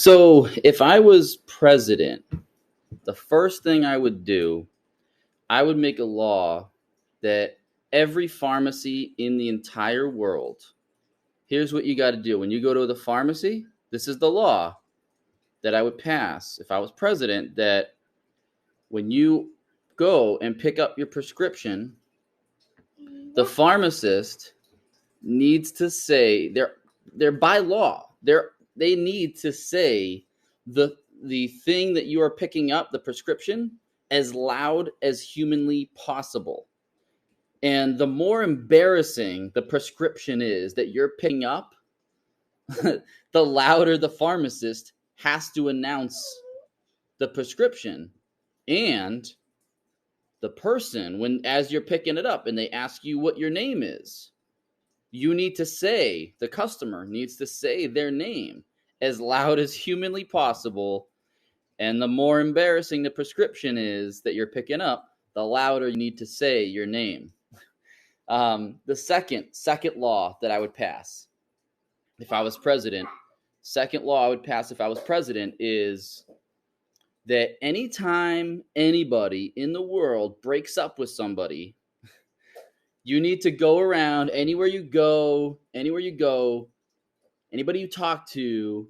So, if I was president, the first thing I would do, I would make a law that every pharmacy in the entire world, here's what you got to do. When you go to the pharmacy, this is the law that I would pass if I was president, that when you go and pick up your prescription, the pharmacist needs to say they're by law. They need to say the thing that you are picking up, the prescription, as loud as humanly possible. And the more embarrassing the prescription is that you're picking up, the louder the pharmacist has to announce the prescription. And the person, when as you're picking it up and they ask you what your name is, you need to say, the customer needs to say their name as loud as humanly possible. And the more embarrassing the prescription is that you're picking up, the louder you need to say your name. The second law that I would pass if I was president, second law I would pass if I was president is that anytime anybody in the world breaks up with somebody, you need to go around anywhere you go, anybody you talk to,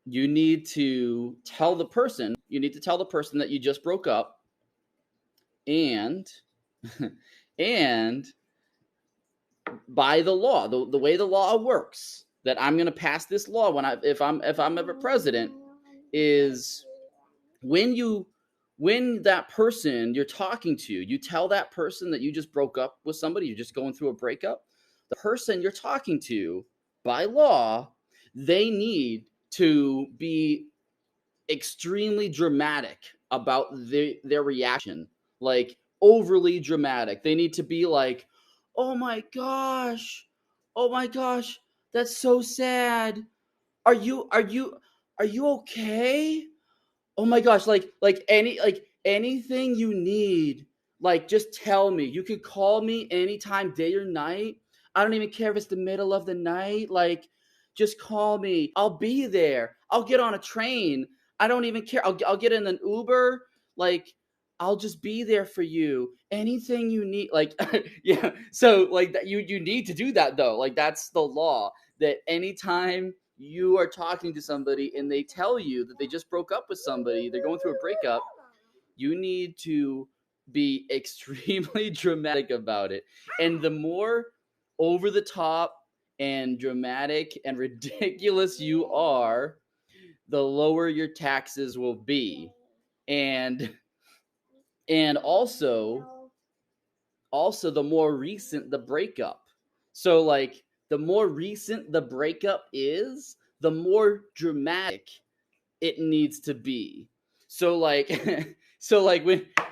you need to tell the person that you just broke up, and and by the law, the way the law works, that I'm going to pass this law if I'm ever president, is when that person you're talking to, you tell that person that you just broke up with somebody, you're just going through a breakup, the person you're talking to, by law, they need to be extremely dramatic about their reaction, like overly dramatic. They need to be like, "Oh my gosh, oh my gosh, that's so sad. Are you okay? Oh my gosh, like anything you need, like just tell me. You can call me anytime, day or night. I don't even care if it's the middle of the night. Like, just call me. I'll be there. I'll get on a train. I don't even care. I'll get in an Uber. Like, I'll just be there for you. Anything you need." Like, yeah. So like that, you need to do that though. Like, that's the law, that anytime you are talking to somebody and they tell you that they just broke up with somebody, they're going through a breakup, you need to be extremely dramatic about it. And the more over the top and dramatic and ridiculous you are, the lower your taxes will be. And also the more recent the breakup. So like the more recent the breakup is, the more dramatic it needs to be. So like so like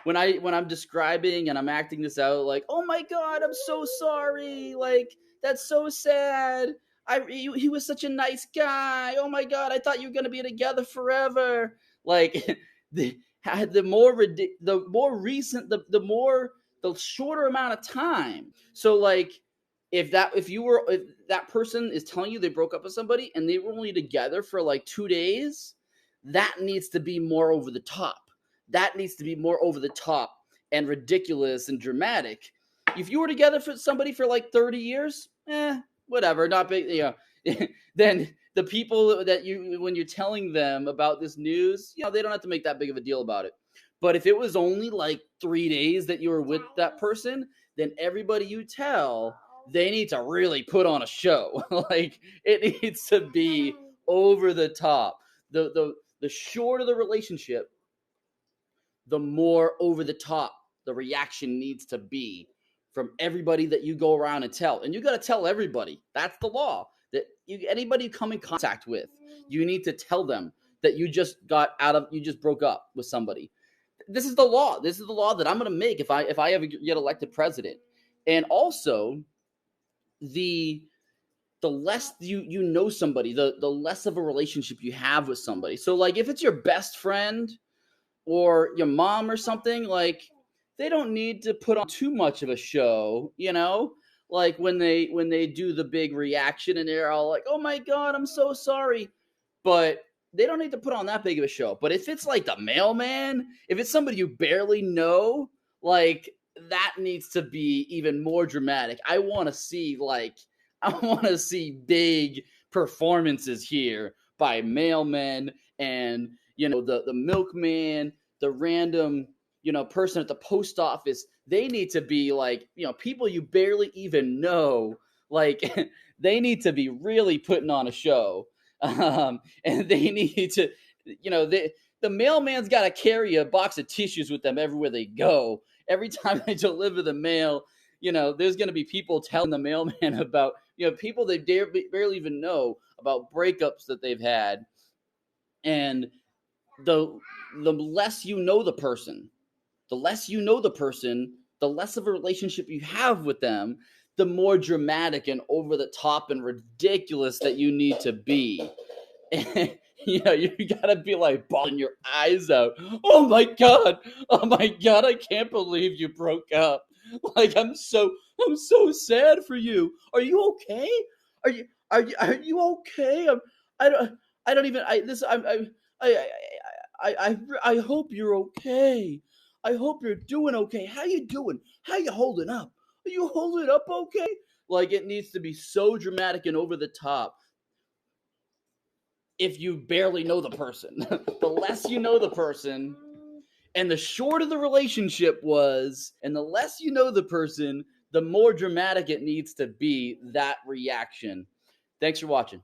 when I'm describing and I'm acting this out, like, "Oh my god, I'm so sorry. Like, that's so sad. He was such a nice guy. Oh my god, I thought you were going to be together forever." Like the the more recent, the shorter amount of time. So like if that person is telling you they broke up with somebody and they were only together for like 2 days, that needs to be more over the top. That needs to be more over the top and ridiculous and dramatic. If you were together for somebody for like 30 years, whatever, not big, then the people that when you're telling them about this news, they don't have to make that big of a deal about it. But if it was only like 3 days that you were with that person, then everybody you tell, they need to really put on a show. Like, it needs to be over the top. The shorter the relationship, the more over the top the reaction needs to be from everybody that you go around and tell. And you got to tell everybody. That's the law. That anybody you come in contact with, you need to tell them that you just broke up with somebody. This is the law. This is the law that I'm going to make if I ever get elected president. And also, the less you know somebody, the less of a relationship you have with somebody. So like if it's your best friend or your mom or something, like, they don't need to put on too much of a show, like when they do the big reaction and they're all like, "Oh my god, I'm so sorry." but they don't need to put on that big of a show. But if it's like the mailman, if it's somebody you barely know, like that needs to be even more dramatic. I want to see big performances here by mailmen and the milkman, the random person at the post office. They need to be like people you barely even know. Like they need to be really putting on a show. And they need to, the mailman's got to carry a box of tissues with them everywhere they go. Every time they deliver the mail, there's going to be people telling the mailman about, people they barely even know about breakups that they've had. And the less you know the person, the less of a relationship you have with them, the more dramatic and over the top and ridiculous that you need to be. And, you gotta be like bawling your eyes out. Oh my god, I can't believe you broke up. Like I'm so sad for you. Are you okay? Are you okay? I don't I don't even I this I hope you're okay. I hope you're doing okay. How you doing? How you holding up? Are you holding up okay? Like it needs to be so dramatic and over the top. If you barely know the person, the less you know the person, and the shorter the relationship was, and the less you know the person, the more dramatic it needs to be, that reaction. Thanks for watching.